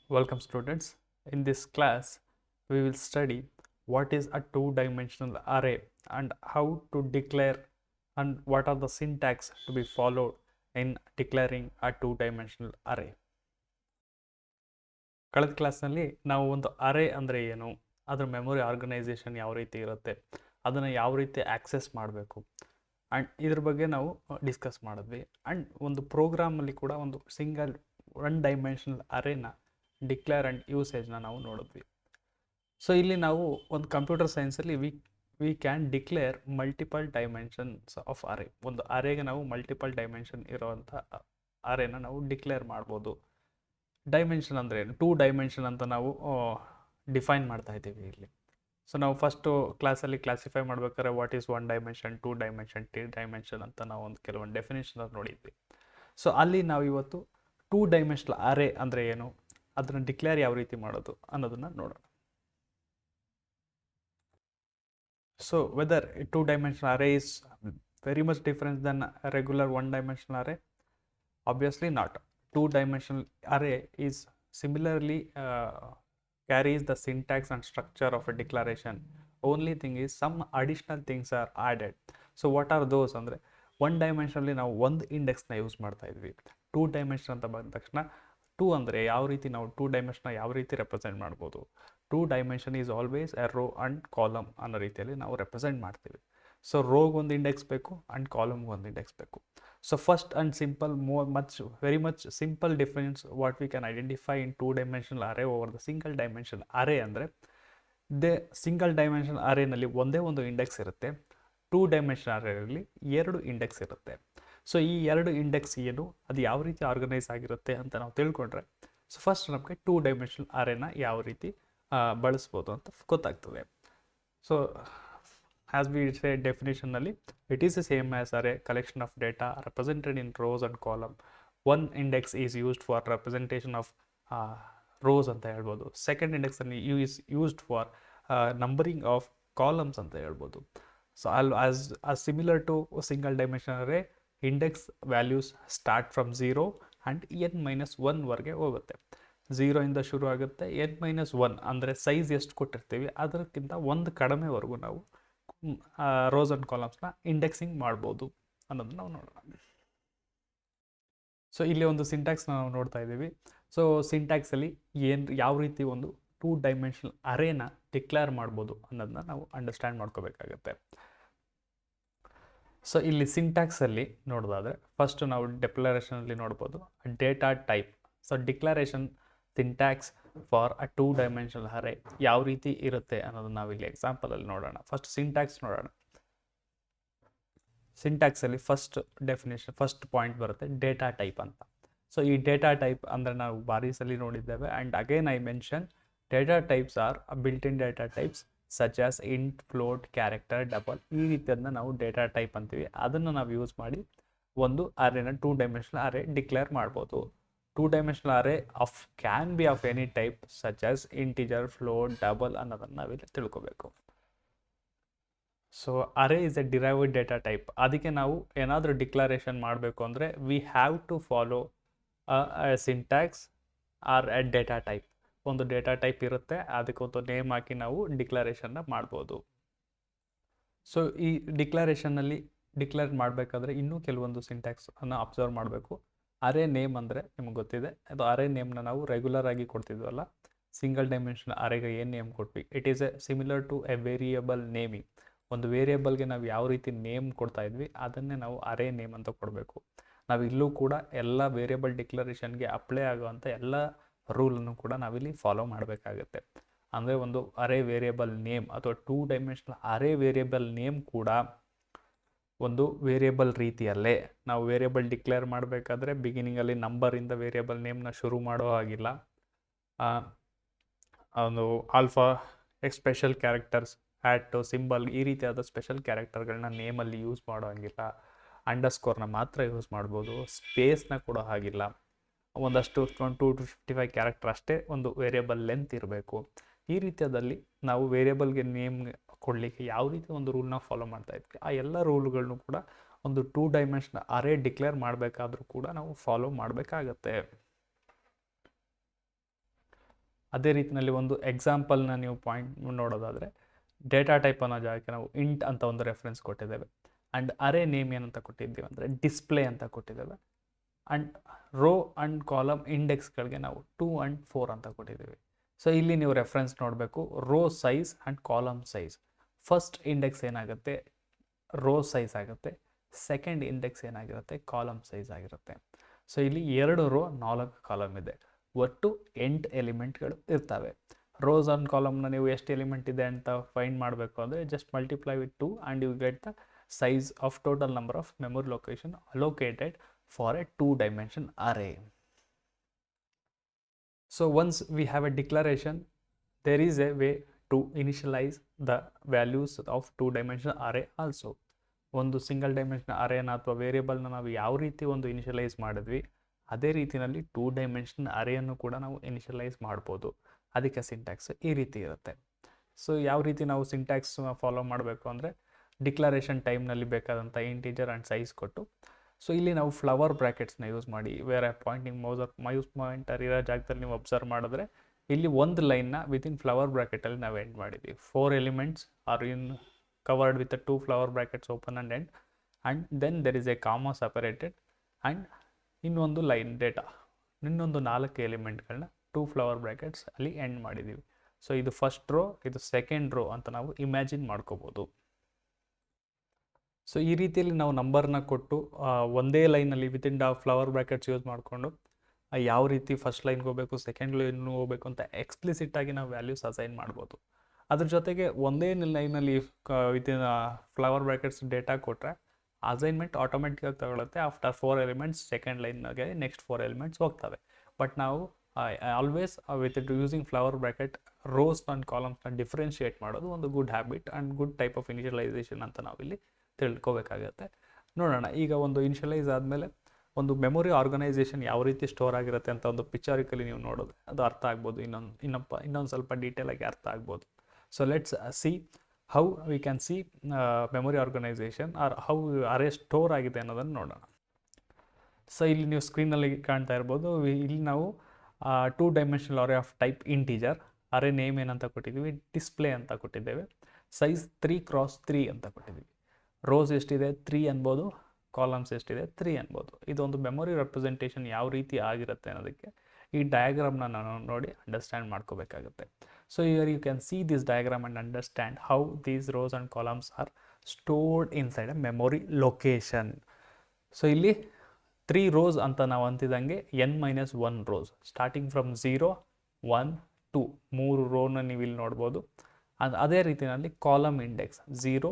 Welcome students. In this class, we will study what is a two-dimensional array and how to declare and what are the syntax to be followed in declaring a two-dimensional array. ಕಳೆದ ಕ್ಲಾಸ್ನಲ್ಲಿ ನಾವು ಒಂದು ಅರೇ ಅಂದರೆ ಏನು, ಅದರ memory organisation ಯಾವ ರೀತಿ ಇರುತ್ತೆ, ಅದನ್ನು ಯಾವ ರೀತಿ ಆಕ್ಸೆಸ್ ಮಾಡಬೇಕು ಆ್ಯಂಡ್ ಇದ್ರ ಬಗ್ಗೆ ನಾವು ಡಿಸ್ಕಸ್ ಮಾಡಿದ್ವಿ. ಆ್ಯಂಡ್ ಒಂದು ಪ್ರೋಗ್ರಾಮಲ್ಲಿ ಕೂಡ ಒಂದು ಸಿಂಗಲ್ ಒನ್ ಡೈಮೆನ್ಷನಲ್ ಅರೇನ ಡಿಕ್ಲೇರ್ ಆ್ಯಂಡ್ ಯೂಸೇಜ್ನ ನಾವು ನೋಡಿದ್ವಿ. ಸೊ ಇಲ್ಲಿ ನಾವು ಒಂದು ಕಂಪ್ಯೂಟರ್ ಸೈನ್ಸಲ್ಲಿ we can declare multiple dimensions of array. ಒಂದು ಅರೇಗೆ ನಾವು ಮಲ್ಟಿಪಲ್ ಡೈಮೆನ್ಷನ್ ಇರೋವಂಥ ಅರೇನ ನಾವು ಡಿಕ್ಲೇರ್ ಮಾಡ್ಬೋದು. ಡೈಮೆನ್ಷನ್ ಅಂದರೆ ಏನು, ಟೂ ಡೈಮೆನ್ಷನ್ ಅಂತ ನಾವು ಡಿಫೈನ್ ಮಾಡ್ತಾ ಇದ್ದೀವಿ ಇಲ್ಲಿ. ಸೊ ನಾವು ಫಸ್ಟು ಕ್ಲಾಸಲ್ಲಿ ಕ್ಲಾಸಿಫೈ ಮಾಡ್ಬೇಕಾದ್ರೆ what is one dimension, two dimension, three dimension ಅಂತ ನಾವು ಒಂದು ಕೆಲವೊಂದು ಡೆಫಿನೇಷನ್ ನೋಡಿದ್ವಿ. ಸೊ ಅಲ್ಲಿ ನಾವು ಇವತ್ತು ಟೂ ಡೈಮೆನ್ಷನಲ್ ಅರೇ ಅಂದರೆ ಏನು, ಅದನ್ನು ಡಿಕ್ಲೇರ್ ಯಾವ ರೀತಿ ಮಾಡೋದು ಅನ್ನೋದನ್ನು ನೋಡೋಣ. So whether two dimensional array is very much difference then regular one dimensional array? Obviously not. Two-dimensional array is similarly carries the syntax and structure of a declaration. Only thing is some additional things are added. So what are those ಅಂದರೆ one dimensionally ನಾವು ಒಂದು ಇಂಡೆಕ್ಸ್ನ use ಮಾಡ್ತಾ ಇದ್ವಿ. Two dimension ಅಂತ ಬಂದ ತಕ್ಷಣ two ಅಂದರೆ ಯಾವ ರೀತಿ ನಾವು ಟೂ ಡೈಮೆನ್ಷನ್ನ ಯಾವ ರೀತಿ ರೆಪ್ರೆಸೆಂಟ್ ಮಾಡ್ಬೋದು. Two dimension is always A row and column ಅನ್ನೋ ರೀತಿಯಲ್ಲಿ ನಾವು ರೆಪ್ರೆಸೆಂಟ್ ಮಾಡ್ತೀವಿ. ಸೊ ರೋಗೆ ಒಂದು ಇಂಡೆಕ್ಸ್ ಬೇಕು ಆ್ಯಂಡ್ ಕಾಲಮ್ಗೆ ಒಂದು ಇಂಡೆಕ್ಸ್ ಬೇಕು. So first and simple, very much simple difference what we can identify in two-dimensional array over the single dimensional array ಅಂದರೆ single dimensional ಅರೇನಲ್ಲಿ ಒಂದೇ ಒಂದು ಇಂಡೆಕ್ಸ್ ಇರುತ್ತೆ, ಟೂ ಡೈಮೆನ್ಷನಲ್ ಅರೇಯಲ್ಲಿ ಎರಡು ಇಂಡೆಕ್ಸ್ ಇರುತ್ತೆ. ಸೊ ಈ ಎರಡು ಇಂಡೆಕ್ಸ್ ಏನು, ಅದು ಯಾವ ರೀತಿ ಆರ್ಗನೈಸ್ ಆಗಿರುತ್ತೆ ಅಂತ ನಾವು ತಿಳ್ಕೊಂಡ್ರೆ ಸೊ ಫಸ್ಟ್ ನಮಗೆ ಟೂ ಡೈಮೆನ್ಷನಲ್ ಅರೇನ ಯಾವ ರೀತಿ ಬಳಸ್ಬೋದು ಅಂತ ಗೊತ್ತಾಗ್ತದೆ. So as we say definition ನಲ್ಲಿ it is the same as array, collection of data represented in rows and column. One index is used for representation of rows ಅಂತ ಹೇಳ್ಬೋದು. Second index ಅನ್ನು is used for numbering of columns ಅಂತ ಹೇಳ್ಬೋದು. So as similar to single dimensional array, index values start from 0 and n-1 ವರೆಗೆ ಹೋಗುತ್ತೆ. 0 ಇಂದ ಶುರು ಆಗುತ್ತೆ, n-1 ಅಂದರೆ ಸೈಜ್ ಎಷ್ಟು ಕೊಟ್ಟಿರ್ತೀವಿ ಅದಕ್ಕಿಂತ ಒಂದು ಕಡಿಮೆವರೆಗೂ ನಾವು ರೋಸ್ ಆ್ಯಂಡ್ ಕಾಲಮ್ಸ್ನ ಇಂಡೆಕ್ಸಿಂಗ್ ಮಾಡ್ಬೋದು ಅನ್ನೋದನ್ನ ನಾವು ನೋಡೋಣ. ಸೊ ಇಲ್ಲಿ ಒಂದು ಸಿಂಟ್ಯಾಕ್ಸ್ನ ನಾವು ನೋಡ್ತಾ ಇದ್ದೀವಿ. ಸೊ ಸಿಂಟ್ಯಾಕ್ಸಲ್ಲಿ ಯಾವ ರೀತಿ ಒಂದು ಟೂ ಡೈಮೆನ್ಷನಲ್ ಅರೇನ ಡಿಕ್ಲೇರ್ ಮಾಡ್ಬೋದು ಅನ್ನೋದನ್ನ ನಾವು ಅಂಡರ್ಸ್ಟ್ಯಾಂಡ್ ಮಾಡ್ಕೋಬೇಕಾಗತ್ತೆ. ಸೊ ಇಲ್ಲಿ ಸಿಂಟ್ಯಾಕ್ಸಲ್ಲಿ ನೋಡೋದಾದರೆ ಫಸ್ಟ್ ನಾವು ಡಿಕ್ಲರೇಷನಲ್ಲಿ ನೋಡ್ಬೋದು data type. So declaration syntax for a two dimensional array ಯಾವ ರೀತಿ ಇರುತ್ತೆ ಅನ್ನೋದನ್ನ ನಾವಿಲ್ಲಿ ಎಕ್ಸಾಂಪಲಲ್ಲಿ ನೋಡೋಣ. ಫಸ್ಟ್ ಸಿಂಟ್ಯಾಕ್ಸ್ ನೋಡೋಣ. ಸಿಂಟ್ಯಾಕ್ಸಲ್ಲಿ ಫಸ್ಟ್ ಡೆಫಿನೇಷನ್ ಫಸ್ಟ್ ಪಾಯಿಂಟ್ ಬರುತ್ತೆ ಡೇಟಾ ಟೈಪ್ ಅಂತ. ಸೊ ಈ ಡೇಟಾ ಟೈಪ್ ಅಂದರೆ ನಾವು ಬಾರಿ ಸಲ ನೋಡಿದ್ದೇವೆ. And again I mention data types R built in data types such as int, float, character, double ಈ ರೀತಿಯದನ್ನ ನಾವು ಡೇಟಾ ಟೈಪ್ ಅಂತೀವಿ. ಅದನ್ನು ನಾವು ಯೂಸ್ ಮಾಡಿ ಒಂದು ಅರೇನ ಟೂ ಡೈಮೆನ್ಷನಲ್ ಅರೇ ಡಿಕ್ಲೇರ್ ಮಾಡ್ಬೋದು. Two dimensional array can be of any type such as integer, float, double ಅನ್ನೋದನ್ನು ನಾವಿಲ್ಲಿ ತಿಳ್ಕೊಬೇಕು. So array is a derived data type. ಅದಕ್ಕೆ ನಾವು ಏನಾದರೂ ಡಿಕ್ಲರೇಷನ್ ಮಾಡಬೇಕು ಅಂದರೆ we have to follow syntax or a data type. ಒಂದು ಡೇಟಾ ಟೈಪ್ ಇರುತ್ತೆ, ಅದಕ್ಕೊಂದು ನೇಮ್ ಹಾಕಿ ನಾವು ಡಿಕ್ಲರೇಷನ್ನ ಮಾಡ್ಬೋದು. ಸೊ ಈ ಡಿಕ್ಲರೇಷನ್ನಲ್ಲಿ ಡಿಕ್ಲೇರ್ ಮಾಡಬೇಕಾದ್ರೆ ಇನ್ನೂ ಕೆಲವೊಂದು ಸಿಂಟ್ಯಾಕ್ಸ್ ಅನ್ನು ಅಬ್ಸರ್ವ್ ಮಾಡಬೇಕು. ಅರೇ ನೇಮ್ ಅಂದರೆ ನಿಮ್ಗೆ ಗೊತ್ತಿದೆ, ಅದು ಅರೇ ನೇಮ್ನ ನಾವು ರೆಗ್ಯುಲರ್ ಆಗಿ ಕೊಡ್ತಿದ್ವಲ್ಲ, ಸಿಂಗಲ್ ಡೈಮೆನ್ಷನ್ ಅರೇಗೆ ಏನು ನೇಮ್ ಕೊಟ್ವಿ, it is a similar to a variable naming. ಒಂದು ವೇರಿಯೇಬಲ್ಗೆ ನಾವು ಯಾವ ರೀತಿ ನೇಮ್ ಕೊಡ್ತಾ ಇದ್ವಿ ಅದನ್ನೇ ನಾವು ಅರೇ ನೇಮ್ ಅಂತ ಕೊಡಬೇಕು. ನಾವು ಇಲ್ಲೂ ಕೂಡ ಎಲ್ಲ ವೇರಿಯೇಬಲ್ ಡಿಕ್ಲರೇಷನ್ಗೆ ಅಪ್ಲೈ ಆಗುವಂಥ ಎಲ್ಲ ರೂಲನ್ನು ಕೂಡ ನಾವಿಲ್ಲಿ ಫಾಲೋ ಮಾಡಬೇಕಾಗತ್ತೆ. ಅಂದರೆ ಒಂದು ಅರೇ ವೇರಿಯೇಬಲ್ ನೇಮ್ ಅಥವಾ ಟೂ ಡೈಮೆನ್ಷನಲ್ ಅರೇ ವೇರಿಯೇಬಲ್ ನೇಮ್ ಕೂಡ ಒಂದು ವೇರಿಯೇಬಲ್ ರೀತಿಯಲ್ಲೇ ನಾವು ವೇರಿಯೇಬಲ್ ಡಿಕ್ಲೇರ್ ಮಾಡಬೇಕಾದ್ರೆ ಬಿಗಿನಿಂಗಲ್ಲಿ ನಂಬರಿಂದ ವೇರಿಯೇಬಲ್ ನೇಮ್ನ ಶುರು ಮಾಡೋ ಹಾಗಿಲ್ಲ. ಒಂದು alpha special characters, hat, symbol ಈ ರೀತಿಯಾದ ಸ್ಪೆಷಲ್ ಕ್ಯಾರೆಕ್ಟರ್ಗಳನ್ನ ನೇಮಲ್ಲಿ ಯೂಸ್ ಮಾಡೋ ಹಾಗಿಲ್ಲ. ಅಂಡರ್ಸ್ಕೋರ್ನ ಮಾತ್ರ ಯೂಸ್ ಮಾಡ್ಬೋದು, ಸ್ಪೇಸ್ನ ಕೊಡೋ ಹಾಗಿಲ್ಲ. ಒಂದಷ್ಟು 255 ಕ್ಯಾರೆಕ್ಟರ್ ಅಷ್ಟೇ ಒಂದು ವೇರಿಯೇಬಲ್ ಲೆಂತ್ ಇರಬೇಕು. ಈ ರೀತಿಯಾದಲ್ಲಿ ನಾವು ವೇರಿಯೇಬಲ್ಗೆ ನೇಮ್ ಕೊಡಲಿಕ್ಕೆ ಯಾವ ರೀತಿ ಒಂದು ರೂಲ್ನ ಫಾಲೋ ಮಾಡ್ತಾ ಇದ್ವಿ ಆ ಎಲ್ಲ ರೂಲ್ಗಳನ್ನು ಕೂಡ ಒಂದು ಟೂ ಡೈಮೆನ್ಷನಲ್ ಅರೇ ಡಿಕ್ಲೇರ್ ಮಾಡಬೇಕಾದ್ರೂ ಕೂಡ ನಾವು ಫಾಲೋ ಮಾಡಬೇಕಾಗತ್ತೆ. ಅದೇ ರೀತಿಯಲ್ಲಿ ಒಂದು ಎಕ್ಸಾಂಪಲ್ನ ನೀವು ಪಾಯಿಂಟ್ ನೋಡೋದಾದರೆ ಡೇಟಾ ಟೈಪ್ ಅನ್ನೋ ಜಾಗಕ್ಕೆ ನಾವು ಇಂಟ್ ಅಂತ ಒಂದು ರೆಫರೆನ್ಸ್ ಕೊಟ್ಟಿದ್ದೇವೆ. ಆ್ಯಂಡ್ ಅರೇ ನೇಮ್ ಏನಂತ ಕೊಟ್ಟಿದ್ದೀವಿ ಅಂದರೆ ಡಿಸ್ಪ್ಲೇ ಅಂತ ಕೊಟ್ಟಿದ್ದೇವೆ. ಆ್ಯಂಡ್ ರೋ ಆ್ಯಂಡ್ ಕಾಲಮ್ ಇಂಡೆಕ್ಸ್ಗಳಿಗೆ ನಾವು 2 and 4 ಅಂತ ಕೊಟ್ಟಿದ್ದೀವಿ. ಸೊ ಇಲ್ಲಿ ನೀವು ರೆಫರೆನ್ಸ್ ನೋಡಬೇಕು, row size and column size. First index ಏನಾಗುತ್ತೆ, ರೋ ಸೈಜ್ ಆಗುತ್ತೆ. ಸೆಕೆಂಡ್ ಇಂಡೆಕ್ಸ್ ಏನಾಗಿರುತ್ತೆ, ಕಾಲಮ್ ಸೈಜ್ ಆಗಿರುತ್ತೆ. ಸೊ ಇಲ್ಲಿ 2 ರೋ 4 ಕಾಲಮ್ ಇದೆ. ಒಟ್ಟು 8 ಎಲಿಮೆಂಟ್ಗಳು ಇರ್ತವೆ. ರೋಸ್ ಆ್ಯಂಡ್ ಕಾಲಮ್ನ ನೀವು ಎಷ್ಟು ಎಲಿಮೆಂಟ್ ಇದೆ ಅಂತ ಫೈಂಡ್ ಮಾಡಬೇಕು ಅಂದರೆ just multiply with 2 and you get the size of total number of memory location allocated for a 2-dimensional array. So once we have a declaration, there is a way to initialize the values of 2-dimensional array also. ಒಂದು single dimensional ಅರೇನ ಅಥವಾ ವೇರಿಯಬಲ್ನ ನಾವು ಯಾವ ರೀತಿ ಒಂದು initialise ಮಾಡಿದ್ವಿ, ಅದೇ ರೀತಿಯಲ್ಲಿ 2 dimensional ಅರೇಯನ್ನು ಕೂಡ ನಾವು ಇನಿಷಿಯಲೈಸ್ ಮಾಡ್ಬೋದು. ಅದಕ್ಕೆ ಸಿಂಟ್ಯಾಕ್ಸ್ ಈ ರೀತಿ ಇರುತ್ತೆ. ಸೊ ಯಾವ ರೀತಿ ನಾವು ಸಿಂಟ್ಯಾಕ್ಸ್ ಫಾಲೋ ಮಾಡಬೇಕು ಅಂದರೆ ಡಿಕ್ಲರೇಷನ್ ಟೈಮ್ನಲ್ಲಿ ಬೇಕಾದಂಥ ಇಂಟೀಜರ್ ಆ್ಯಂಡ್ ಸೈಜ್ ಕೊಟ್ಟು, ಸೊ ಇಲ್ಲಿ ನಾವು ಫ್ಲವರ್ ಬ್ರ್ಯಾಕೆಟ್ಸ್ನ ಯೂಸ್ ಮಾಡಿ, ಬೇರೆ ಪಾಯಿಂಟಿಂಗ್ ಮೌಸ್ ಪಾಯಿಂಟರ್ ಇರೋ ಜಾಗದಲ್ಲಿ ನೀವು ಅಬ್ಸರ್ವ್ ಮಾಡಿದ್ರೆ ಇಲ್ಲಿ ಒಂದು ಲೈನ್ನ ವಿತಿನ್ ಫ್ಲವರ್ ಬ್ರ್ಯಾಕೆಟಲ್ಲಿ ನಾವು ಎಂಡ್ ಮಾಡಿದ್ದೀವಿ. 4 elements are in covered with 2 flower brackets open and end, and then there is a comma separated, and ಇನ್ನೊಂದು ಲೈನ್ ಡೇಟಾ, ಇನ್ನೊಂದು 4 ಎಲಿಮೆಂಟ್ಗಳನ್ನ 2 ಫ್ಲವರ್ ಬ್ರ್ಯಾಕೆಟ್ಸ್ ಅಲ್ಲಿ ಎಂಡ್ ಮಾಡಿದ್ದೀವಿ. ಸೊ ಇದು ಫಸ್ಟ್ ರೋ, ಇದು ಸೆಕೆಂಡ್ ರೋ ಅಂತ ನಾವು ಇಮ್ಯಾಜಿನ್ ಮಾಡ್ಕೋಬೋದು. ಸೊ ಈ ರೀತಿಯಲ್ಲಿ ನಾವು ನಂಬರ್ನ ಕೊಟ್ಟು ಒಂದೇ ಲೈನಲ್ಲಿ ವಿತಿನ್ ಫ್ಲವರ್ ಬ್ರ್ಯಾಕೆಟ್ಸ್ ಯೂಸ್ ಮಾಡಿಕೊಂಡು ಯಾವ ರೀತಿ ಫಸ್ಟ್ ಲೈನ್ಗೆ ಹೋಗಬೇಕು, ಸೆಕೆಂಡ್ ಲೈನ್ಗೆ ಹೋಗಬೇಕು ಅಂತ ಎಕ್ಸ್ಪ್ಲಿಸಿಟ್ಟಾಗಿ ನಾವು ವ್ಯಾಲ್ಯೂಸ್ ಅಸೈನ್ ಮಾಡ್ಬೋದು. ಅದ್ರ ಜೊತೆಗೆ ಒಂದೇ ಲೈನಲ್ಲಿ ವಿತಿನ್ ಫ್ಲವರ್ ಬ್ರ್ಯಾಕೆಟ್ಸ್ ಡೇಟಾ ಕೊಟ್ಟರೆ ಅಸೈನ್ಮೆಂಟ್ ಆಟೋಮೆಟಿಕ್ಕಾಗಿ ತಗೊಳುತ್ತೆ. ಆಫ್ಟರ್ 4 ಎಲಿಮೆಂಟ್ಸ್ ಸೆಕೆಂಡ್ ಲೈನ್ಗೆ ನೆಕ್ಸ್ಟ್ 4 ಎಲಿಮೆಂಟ್ಸ್ ಹೋಗ್ತವೆ. ಬಟ್ ನಾವು always with using flower bracket rows and ಕಾಲಮ್ಸ್ನ ಡಿಫ್ರೆನ್ಷಿಯೇಟ್ ಮಾಡೋದು ಒಂದು good habit and good type of initialization ಅಂತ ನಾವಿಲ್ಲಿ ತಿಳ್ಕೋಬೇಕಾಗತ್ತೆ. ನೋಡೋಣ, ಈಗ ಒಂದು ಇನಿಷಿಯಲೈಸ್ ಆದಮೇಲೆ ಒಂದು ಮೆಮೊರಿ ಆರ್ಗನೈಸೇಷನ್ ಯಾವ ರೀತಿ ಸ್ಟೋರ್ ಆಗಿರುತ್ತೆ ಅಂತ ಒಂದು ಪಿಕ್ಚರಿಕಲಿ ನೀವು ನೋಡೋದು ಅದು ಅರ್ಥ ಆಗ್ಬೋದು, ಇನ್ನೊಂದು ಸ್ವಲ್ಪ ಡೀಟೇಲಾಗಿ ಅರ್ಥ ಆಗ್ಬೋದು. So let's see how we can see memory organisation or how array store ಆಗಿದೆ ಅನ್ನೋದನ್ನು ನೋಡೋಣ. ಸೊ ಇಲ್ಲಿ ನೀವು ಸ್ಕ್ರೀನಲ್ಲಿ ಕಾಣ್ತಾ ಇರ್ಬೋದು, ಇಲ್ಲಿ ನಾವು 2 dimensional array of type integer, array name ಏನಂತ ಕೊಟ್ಟಿದ್ದೀವಿ, ಡಿಸ್ಪ್ಲೇ ಅಂತ ಕೊಟ್ಟಿದ್ದೇವೆ, ಸೈಜ್ 3x3 ಅಂತ ಕೊಟ್ಟಿದ್ದೀವಿ. ರೋಸ್ ಎಷ್ಟಿದೆ 3 ಅನ್ಬೋದು, ಕಾಲಮ್ಸ್ ಎಷ್ಟಿದೆ 3 ಅನ್ಬೋದು. ಇದೊಂದು ಮೆಮೊರಿ ರೆಪ್ರೆಸೆಂಟೇಷನ್ ಯಾವ ರೀತಿ ಆಗಿರುತ್ತೆ ಅನ್ನೋದಕ್ಕೆ ಈ ಡಯಾಗ್ರಾಮ್ನ ನಾನು ನೋಡಿ ಅಂಡರ್ಸ್ಟ್ಯಾಂಡ್ ಮಾಡ್ಕೋಬೇಕಾಗುತ್ತೆ. So here you can see this diagram and understand how these rows and columns are stored inside a memory location. So ಇಲ್ಲಿ 3 ರೋಸ್ ಅಂತ ನಾವು ಅಂತಿದ್ದಂಗೆ n-1 ರೋಸ್ ಸ್ಟಾರ್ಟಿಂಗ್ ಫ್ರಮ್ 0, 1, 2 3 ರೋನ ನೀವು ಇಲ್ಲಿ ನೋಡ್ಬೋದು. ಅದೇ ರೀತಿಯಲ್ಲಿ ಕಾಲಮ್ ಇಂಡೆಕ್ಸ್ 0,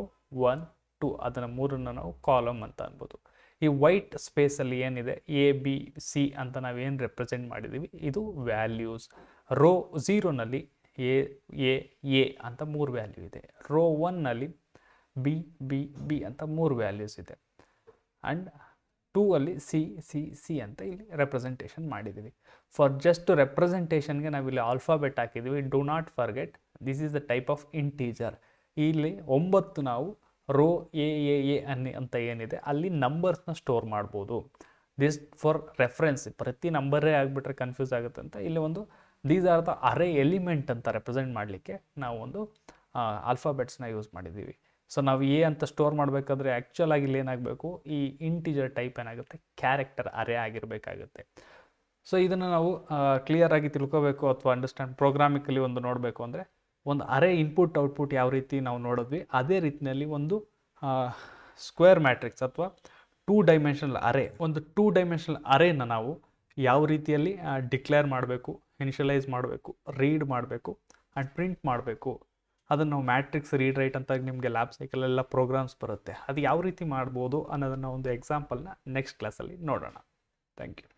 1, 2 ಅದನ್ನು 3ನ್ನು ನಾವು ಕಾಲಮ್ ಅಂತ ಅನ್ಬೋದು. ಈ ವೈಟ್ ಸ್ಪೇಸಲ್ಲಿ ಏನಿದೆ ABC ಅಂತ ನಾವೇನು ರೆಪ್ರೆಸೆಂಟ್ ಮಾಡಿದ್ದೀವಿ ಇದು ವ್ಯಾಲ್ಯೂಸ್. ರೋ 0ನಲ್ಲಿ A ಅಂತ 3 ವ್ಯಾಲ್ಯೂ ಇದೆ. ರೋ 1ನಲ್ಲಿ B ಅಂತ 3 ವ್ಯಾಲ್ಯೂಸ್ ಇದೆ. ಆ್ಯಂಡ್ 2 ಅಲ್ಲಿ C ಅಂತ ಇಲ್ಲಿ ರೆಪ್ರೆಸೆಂಟೇಷನ್ ಮಾಡಿದ್ದೀವಿ. ಫಾರ್ ಜಸ್ಟ್ ರೆಪ್ರೆಸೆಂಟೇಷನ್ಗೆ ನಾವಿಲ್ಲಿ ಆಲ್ಫಾಬೆಟ್ ಹಾಕಿದ್ದೀವಿ. Do not forget this is the type of integer. ಇಲ್ಲಿ 9 ನಾವು ರೋ ಎ ಅಂತ ಏನಿದೆ ಅಲ್ಲಿ ನಂಬರ್ಸ್ನ ಸ್ಟೋರ್ ಮಾಡ್ಬೋದು. ದಿಸ್ ಫಾರ್ ರೆಫರೆನ್ಸ್, ಪ್ರತಿ ನಂಬರೇ ಆಗಿಬಿಟ್ರೆ ಕನ್ಫ್ಯೂಸ್ ಆಗುತ್ತೆ ಅಂತ ಇಲ್ಲಿ ಒಂದು these are the array element ಅಂತ ರೆಪ್ರೆಸೆಂಟ್ ಮಾಡಲಿಕ್ಕೆ ನಾವು ಒಂದು ಆಲ್ಫಾಬೆಟ್ಸ್ನ ಯೂಸ್ ಮಾಡಿದ್ದೀವಿ. ಸೊ ನಾವು ಎ ಅಂತ ಸ್ಟೋರ್ ಮಾಡಬೇಕಾದ್ರೆ ಆ್ಯಕ್ಚುಲ್ ಆಗಿ ಇಲ್ಲಿ ಏನಾಗಬೇಕು, ಈ ಇಂಟೀಜರ್ ಟೈಪ್ ಏನಾಗುತ್ತೆ ಕ್ಯಾರೆಕ್ಟರ್ ಅರೇ ಆಗಿರಬೇಕಾಗುತ್ತೆ. ಸೊ ಇದನ್ನು ನಾವು ಕ್ಲಿಯರಾಗಿ ತಿಳ್ಕೋಬೇಕು ಅಥವಾ ಅಂಡರ್ಸ್ಟ್ಯಾಂಡ್ ಪ್ರೋಗ್ರಾಮಿಕಲಿ ಒಂದು ನೋಡಬೇಕು ಅಂದರೆ ಒಂದು ಅರೇ ಇನ್ಪುಟ್ ಔಟ್ಪುಟ್ ಯಾವ ರೀತಿ ನಾವು ನೋಡಿದ್ವಿ ಅದೇ ರೀತಿಯಲ್ಲಿ ಒಂದು ಸ್ಕ್ವೇರ್ ಮ್ಯಾಟ್ರಿಕ್ಸ್ ಅಥವಾ 2 ಡೈಮೆನ್ಷನಲ್ ಅರೇ, ಒಂದು 2 ಡೈಮೆನ್ಷನಲ್ ಅರೇನ ನಾವು ಯಾವ ರೀತಿಯಲ್ಲಿ ಡಿಕ್ಲೇರ್ ಮಾಡಬೇಕು, ಇನಿಷಿಯಲೈಸ್ ಮಾಡಬೇಕು, ರೀಡ್ ಮಾಡಬೇಕು ಆ್ಯಂಡ್ ಪ್ರಿಂಟ್ ಮಾಡಬೇಕು, ಅದನ್ನು ನಾವು ಮ್ಯಾಟ್ರಿಕ್ಸ್ ರೀಡ್ ರೈಟ್ ಅಂತ ನಿಮಗೆ ಲ್ಯಾಬ್ ಸೈಕಲೆಲ್ಲ ಪ್ರೋಗ್ರಾಮ್ಸ್ ಬರುತ್ತೆ. ಅದು ಯಾವ ರೀತಿ ಮಾಡ್ಬೋದು ಅನ್ನೋದನ್ನು ಒಂದು ಎಕ್ಸಾಂಪಲ್ನ ನೆಕ್ಸ್ಟ್ ಕ್ಲಾಸಲ್ಲಿ ನೋಡೋಣ. Thank you.